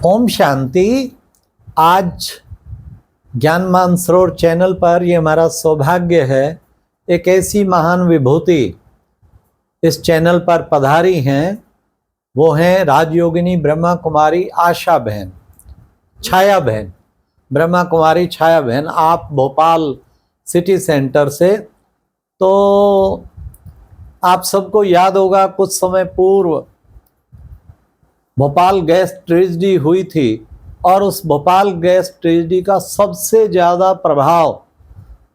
ओम शांति। आज ज्ञान मानसरोवर चैनल पर ये हमारा सौभाग्य है, एक ऐसी महान विभूति इस चैनल पर पधारी हैं। वो हैं राजयोगिनी ब्रह्मा कुमारी आशा बहन, छाया बहन, ब्रह्मा कुमारी छाया बहन। आप भोपाल सिटी सेंटर से, तो आप सबको याद होगा कुछ समय पूर्व भोपाल गैस ट्रेजेडी हुई थी, और उस भोपाल गैस ट्रेजेडी का सबसे ज़्यादा प्रभाव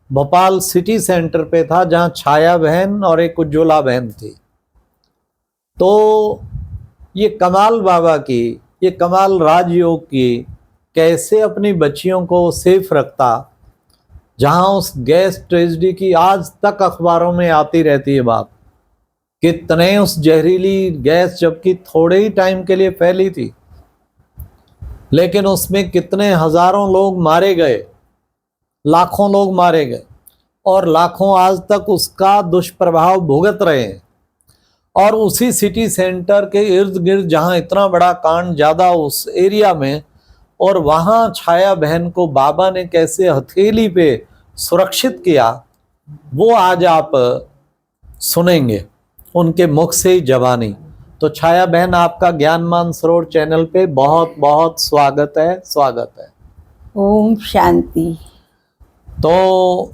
भोपाल सिटी सेंटर पे था, जहाँ छाया बहन और एक उज्ज्वला बहन थी। तो ये कमाल बाबा की, ये कमाल राजयोग की कैसे अपनी बच्चियों को सेफ रखता, जहाँ उस गैस ट्रेजेडी की आज तक अखबारों में आती रहती है बात। कितने उस जहरीली गैस, जबकि थोड़े ही टाइम के लिए फैली थी, लेकिन उसमें कितने हजारों लोग मारे गए, लाखों लोग मारे गए, और लाखों आज तक उसका दुष्प्रभाव भुगत रहे हैं। और उसी सिटी सेंटर के इर्द गिर्द जहाँ इतना बड़ा कांड ज़्यादा उस एरिया में, और वहाँ छाया बहन को बाबा ने कैसे हथेली पे सुरक्षित किया, वो आज आप सुनेंगे उनके मुख से ही जवानी। तो छाया बहन, आपका ज्ञान मानसरोवर चैनल पे बहुत बहुत स्वागत है, स्वागत है। ओम शांति। तो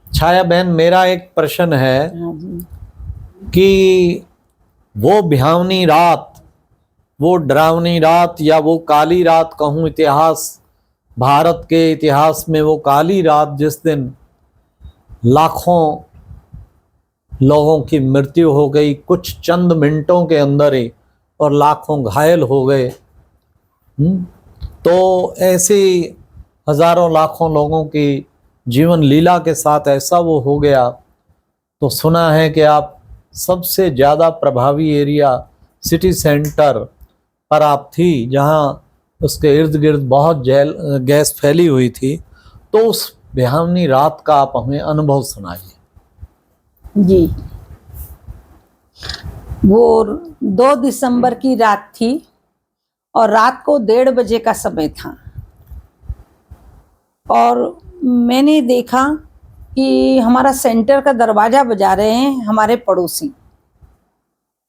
छाया बहन, मेरा एक प्रश्न है कि वो भयावनी रात, वो डरावनी रात, या वो काली रात कहूँ इतिहास, भारत के इतिहास में वो काली रात जिस दिन लाखों लोगों की मृत्यु हो गई कुछ चंद मिनटों के अंदर ही, और लाखों घायल हो गए। तो ऐसे हजारों लाखों लोगों की जीवन लीला के साथ ऐसा वो हो गया। तो सुना है कि आप सबसे ज़्यादा प्रभावी एरिया सिटी सेंटर पर आप थी, जहाँ उसके इर्द गिर्द बहुत गैस फैली हुई थी। तो उस भयावनी रात का आप हमें अनुभव सुनाइए। जी, वो 2 दिसंबर की रात थी और रात को 1:30 बजे का समय था, और मैंने देखा कि हमारा सेंटर का दरवाजा बजा रहे हैं हमारे पड़ोसी,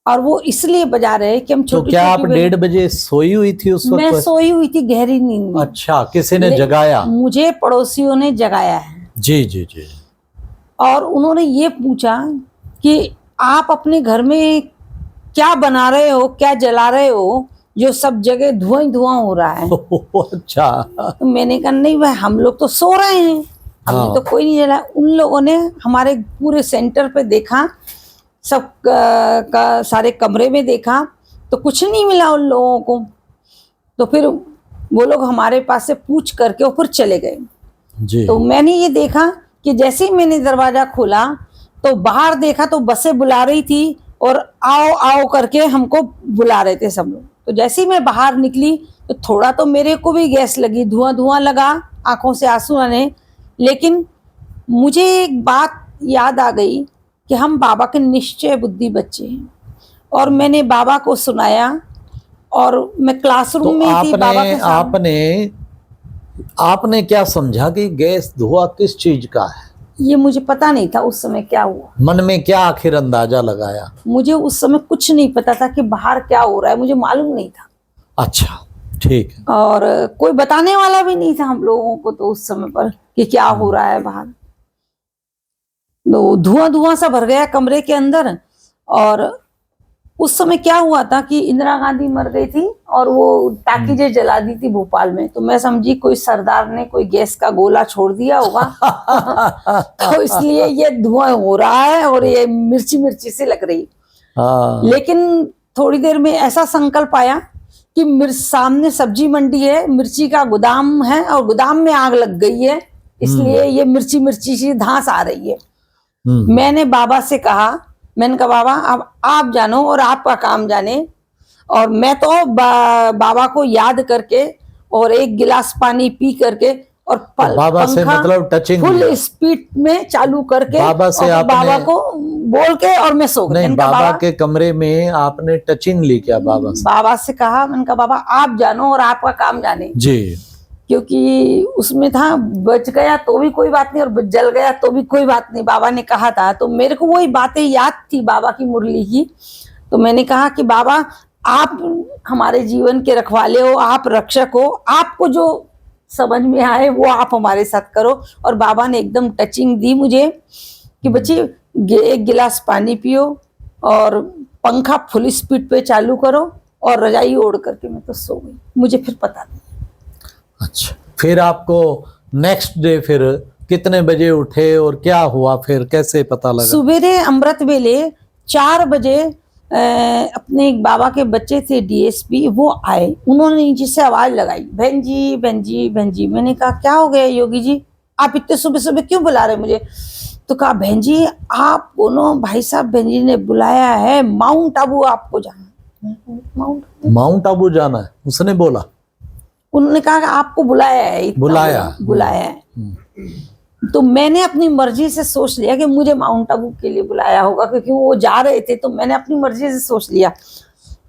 और वो इसलिए बजा रहे हैं कि हम छोटी। तो क्या आप 1:30 बजे सोई हुई थी उस वक्त? मैं सोई हुई थी गहरी नींद में। अच्छा, किसी ने जगाया? मुझे पड़ोसियों ने जगाया है। जी जी जी। और उन्होंने ये पूछा कि आप अपने घर में क्या बना रहे हो, क्या जला रहे हो, जो सब जगह धुआं ही धुआं हो रहा है। अच्छा। तो मैंने कहा नहीं भाई, हम लोग तो सो रहे हैं, हमने तो कोई नहीं जला। उन लोगों ने हमारे पूरे सेंटर पे देखा, सब का सारे कमरे में देखा, तो कुछ नहीं मिला उन लोगों को। तो फिर वो लोग हमारे पास से पूछ करके ऊपर चले गए जी। तो मैंने ये देखा कि जैसे ही मैंने दरवाजा खोला तो बाहर देखा तो बसें बुला रही थी, और आओ आओ करके हमको बुला रहे थे सब लोग। तो जैसे ही मैं बाहर निकली तो थोड़ा तो मेरे को भी गैस लगी, धुआं धुआं लगा, आंखों से आंसू आने। लेकिन मुझे एक बात याद आ गई कि हम बाबा के निश्चय बुद्धि बच्चे हैं, और मैंने बाबा को सुनाया, और मैं क्लासरूम में थी बाबा के साथ। आपने क्या समझा कि गैस धुआं किस चीज का है? ये मुझे पता नहीं था उस समय क्या हुआ। मन में क्या आखिर अंदाजा लगाया? मुझे उस समय कुछ नहीं पता था कि बाहर क्या हो रहा है, मुझे मालूम नहीं था। अच्छा, ठीक है। और कोई बताने वाला भी नहीं था हम लोगों को तो उस समय पर कि क्या हो रहा है बाहर। तो धुआं धुआं सा भर गया कमरे के अंदर। और उस समय क्या हुआ था कि इंदिरा गांधी मर गई थी, और वो टाकीजें जला दी थी भोपाल में। तो मैं समझी कोई सरदार ने कोई गैस का गोला छोड़ दिया होगा। तो इसलिए ये धुआं हो रहा है, और ये मिर्ची मिर्ची से लग रही। लेकिन थोड़ी देर में ऐसा संकल्प आया कि सामने सब्जी मंडी है, मिर्ची का गोदाम है, और गोदाम में आग लग गई है, इसलिए ये मिर्ची मिर्ची सी धांस आ रही है। मैंने बाबा से कहा, मैंने कहा बाबा अब आप जानो और आपका काम जाने। और मैं तो बाबा को याद करके और एक गिलास पानी पी करके और तो बाबा से पंखा मतलब टचिंग फुल स्पीड में चालू करके बाबा से और आपने बाबा को बोल के और मैं सो गई। नहीं, मैंने कहा, बाबा के कमरे में आपने टचिंग ली क्या बाबा से? बाबा से कहा, मैंने कहा बाबा आप जानो और आपका काम जाने, जी। क्योंकि उसमें था बच गया तो भी कोई बात नहीं और जल गया तो भी कोई बात नहीं, बाबा ने कहा था। तो मेरे को वही बातें याद थी बाबा की मुरली की। तो मैंने कहा कि बाबा आप हमारे जीवन के रखवाले हो, आप रक्षक हो, आपको जो समझ में आए वो आप हमारे साथ करो। और बाबा ने एकदम टचिंग दी मुझे कि बच्ची एक गिलास पानी पियो और पंखा फुल स्पीड पे चालू करो और रजाई ओढ़ करके मैं तो सो गई। मुझे फिर पता नहीं। अच्छा, फिर आपको नेक्स्ट डे फिर कितने बजे उठे और क्या हुआ, फिर कैसे पता लगा? सुबेरे अमृत वेले 4 बजे अपने एक बाबा के बच्चे थे डीएसपी, वो आए। उन्होंने नीचे से आवाज लगाई, बहन जी बहन जी बहन जी। मैंने कहा क्या हो गया योगी जी, आप इतने सुबह सुबह क्यों बुला रहे मुझे? तो कहा बहन जी आप दोनों भाई साहब बहन जी ने बुलाया है, माउंट आबू आपको जाना है। माउंट आबू जाना है उसने बोला? उन्होंने कहा कि आपको बुलाया है, इतना बुलाया है। तो मैंने अपनी मर्जी से सोच लिया कि मुझे माउंट आबू के लिए बुलाया होगा, क्योंकि वो जा रहे थे। तो मैंने अपनी मर्जी से सोच लिया।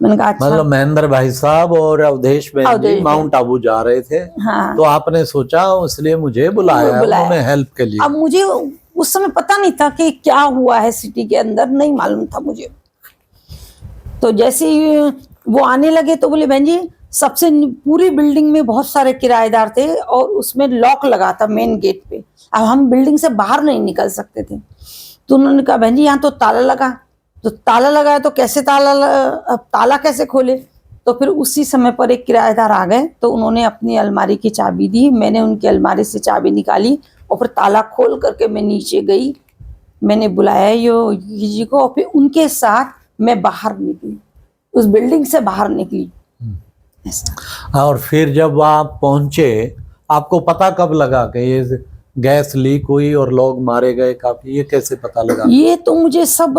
मैंने कहा अच्छा, मतलब महेंद्र भाई साहब और अवधेश बहन जी माउंट आबू जा रहे थे। हाँ। तो आपने सोचा इसलिए मुझे बुलाया उन्होंने हेल्प के लिए। अब मुझे उस समय पता नहीं था कि क्या हुआ है सिटी के अंदर, नहीं मालूम था मुझे। तो जैसे ही वो आने लगे तो बोले बहन जी सबसे पूरी बिल्डिंग में बहुत सारे किराएदार थे और उसमें लॉक लगा था मेन गेट पे। अब हम बिल्डिंग से बाहर नहीं निकल सकते थे। तो उन्होंने कहा बहन जी यहाँ तो ताला लगा। तो ताला लगा है तो कैसे अब ताला कैसे खोले? तो फिर उसी समय पर एक किराएदार आ गए। तो उन्होंने अपनी अलमारी की चाबी दी, मैंने उनकी अलमारी से चाबी निकाली और फिर ताला खोल करके मैं नीचे गई। मैंने बुलाया योगी जी को और फिर उनके साथ मैं बाहर निकली, उस बिल्डिंग से बाहर निकली। और फिर जब आप पहुंचे आपको पता कब लगा कि ये गैस लीक हुई और लोग मारे गए काफी? ये कैसे पता लगा? ये तो मुझे सब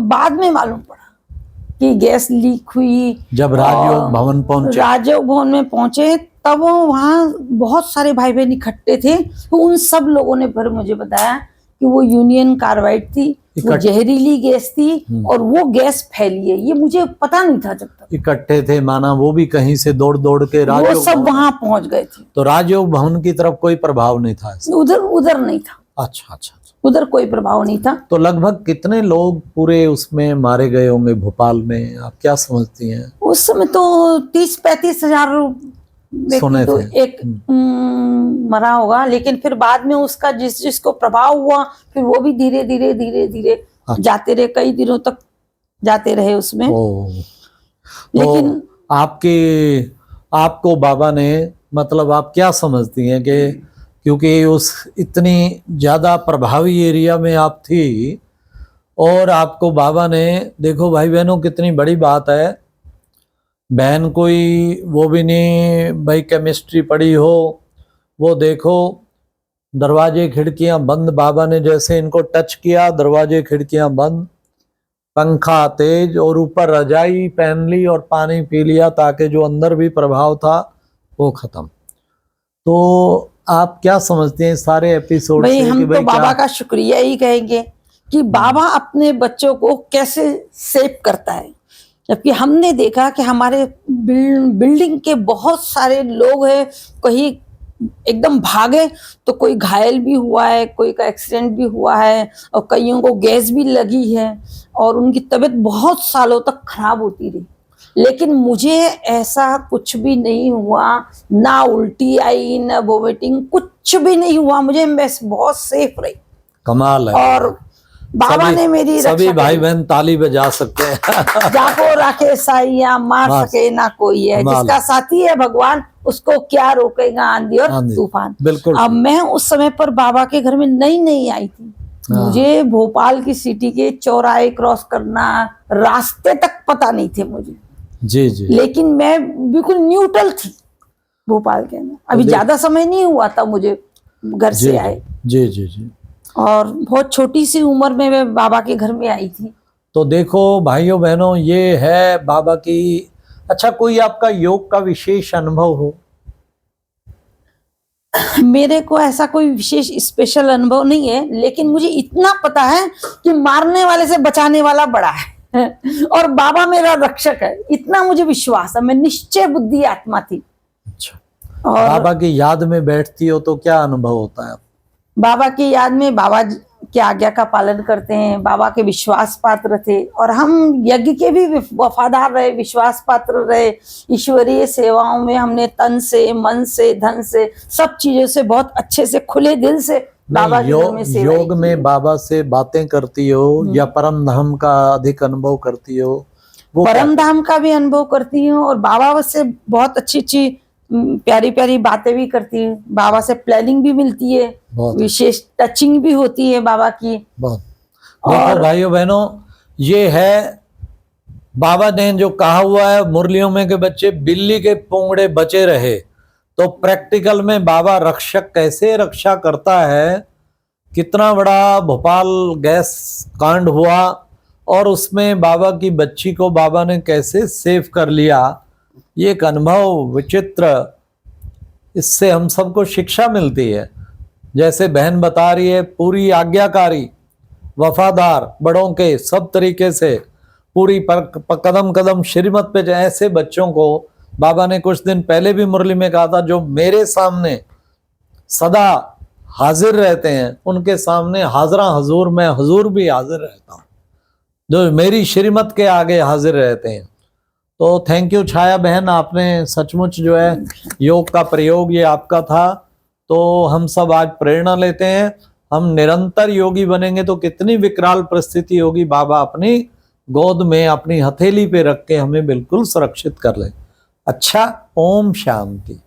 बाद में मालूम पड़ा कि गैस लीक हुई। जब राजयोग भवन पहुंचे? राजयोग भवन में पहुंचे तब वहाँ बहुत सारे भाई बहन इकट्ठे थे। तो उन सब लोगों ने फिर मुझे बताया कि वो यूनियन कार्बाइड थी, वो जहरीली गैस थी और वो गैस फैली है। ये मुझे पता नहीं था जब तक। इकट्ठे थे माना वो भी कहीं से दौड़ दौड़ के राजयोग वो सब वहां पहुंच गए थे। तो राजयोग भवन की तरफ कोई प्रभाव नहीं था? उधर नहीं था। अच्छा अच्छा, उधर कोई प्रभाव नहीं था। तो लगभग कितने लोग पूरे उसमें मारे गए होंगे भोपाल में, आप क्या समझती हैं? उस समय तो 30-35 हजार सुने तो थे। एक मरा होगा। लेकिन फिर बाद में उसका जिसको प्रभाव हुआ फिर वो भी धीरे धीरे धीरे धीरे जाते रहे, कई दिनों तक जाते रहे उसमें। लेकिन तो आपको बाबा ने मतलब आप क्या समझती हैं कि क्योंकि उस इतनी ज्यादा प्रभावी एरिया में आप थी और आपको बाबा ने, देखो भाई बहनों कितनी बड़ी बात है, बहन कोई वो भी नहीं भाई केमिस्ट्री पढ़ी हो, वो देखो दरवाजे खिड़कियां बंद, बाबा ने जैसे इनको टच किया दरवाजे खिड़कियां बंद, पंखा तेज और ऊपर रजाई पहन ली और पानी पी लिया ताकि जो अंदर भी प्रभाव था वो खत्म। तो आप क्या समझते हैं सारे एपिसोड से? हम तो बाबा का शुक्रिया ही कहेंगे कि बाबा अपने बच्चों को कैसे सेव करता है। जबकि हमने देखा कि हमारे बिल्डिंग के बहुत सारे लोग हैं, कहीं एकदम भागे तो कोई घायल भी हुआ है, कोई का एक्सीडेंट भी हुआ है और कईयों को गैस भी लगी है और उनकी तबीयत बहुत सालों तक खराब होती रही। लेकिन मुझे ऐसा कुछ भी नहीं हुआ, ना उल्टी आई ना वोमिटिंग, कुछ भी नहीं हुआ मुझे। मैं बहुत सेफ रही। कमाल है। और बाबा ने मेरी सभी भाई बहन ताली बजा सकते हैं। जाको राखे साइया मार सके ना कोई है, जिसका साथी है भगवान उसको क्या रोकेगा आंधी और तूफान। बिल्कुल। अब मैं उस समय पर बाबा के घर में नई आई थी। मुझे भोपाल की सिटी के चौराहे क्रॉस करना, रास्ते तक पता नहीं थे मुझे। जी जी। लेकिन मैं बिल्कुल न्यूट्रल थी भोपाल के अंदर। अभी ज्यादा समय नहीं हुआ था मुझे घर से आए। जी जी जी। और बहुत छोटी सी उम्र में मैं बाबा के घर में आई थी। तो देखो भाइयों बहनों, ये है बाबा की। अच्छा, कोई आपका योग का विशेष अनुभव हो? मेरे को ऐसा कोई विशेष स्पेशल अनुभव नहीं है, लेकिन मुझे इतना पता है कि मारने वाले से बचाने वाला बड़ा है और बाबा मेरा रक्षक है, इतना मुझे विश्वास है। मैं निश्चय बुद्धि आत्मा थी। अच्छा, और बाबा की याद में बैठती हो तो क्या अनुभव होता है? बाबा की याद में बाबा की आज्ञा का पालन करते हैं, बाबा के विश्वास पात्र थे और हम यज्ञ के भी वफादार रहे, विश्वास पात्र रहे। ईश्वरीय सेवाओं में हमने तन से, मन से, धन से, सब चीजों से बहुत अच्छे से खुले दिल से बाबा के घर में सेवा योग में बाबा से बातें करती हो या परम धाम का अधिक अनुभव करती हो? वो परम धाम का भी अनुभव करती हूँ और बाबा से बहुत अच्छी अच्छी प्यारी प्यारी बातें भी करती हूँ। बाबा से प्लानिंग भी मिलती है, विशेष टचिंग भी होती है बाबा की। बहुत देखो भाइयों बहनों, ये है बाबा ने जो कहा हुआ है मुरलियों में के बच्चे बिल्ली के पोंगड़े बचे रहे, तो प्रैक्टिकल में बाबा रक्षक कैसे रक्षा करता है। कितना बड़ा भोपाल गैस कांड हुआ और उसमें बाबा की बच्ची को बाबा ने कैसे सेव कर लिया, ये एक अनुभव विचित्र, इससे हम सबको शिक्षा मिलती है। जैसे बहन बता रही है, पूरी आज्ञाकारी, वफादार, बड़ों के सब तरीके से पूरी कदम कदम श्रीमत पे, ऐसे बच्चों को बाबा ने कुछ दिन पहले भी मुरली में कहा था, जो मेरे सामने सदा हाजिर रहते हैं उनके सामने हाजरा हजूर, मैं हजूर भी हाजिर रहता हूँ, जो मेरी श्रीमत के आगे हाजिर रहते हैं। तो थैंक यू छाया बहन, आपने सचमुच जो है योग का प्रयोग ये आपका था। तो हम सब आज प्रेरणा लेते हैं, हम निरंतर योगी बनेंगे तो कितनी विकराल परिस्थिति होगी, बाबा अपनी गोद में अपनी हथेली पे रख के हमें बिल्कुल सुरक्षित कर ले। अच्छा, ओम शांति।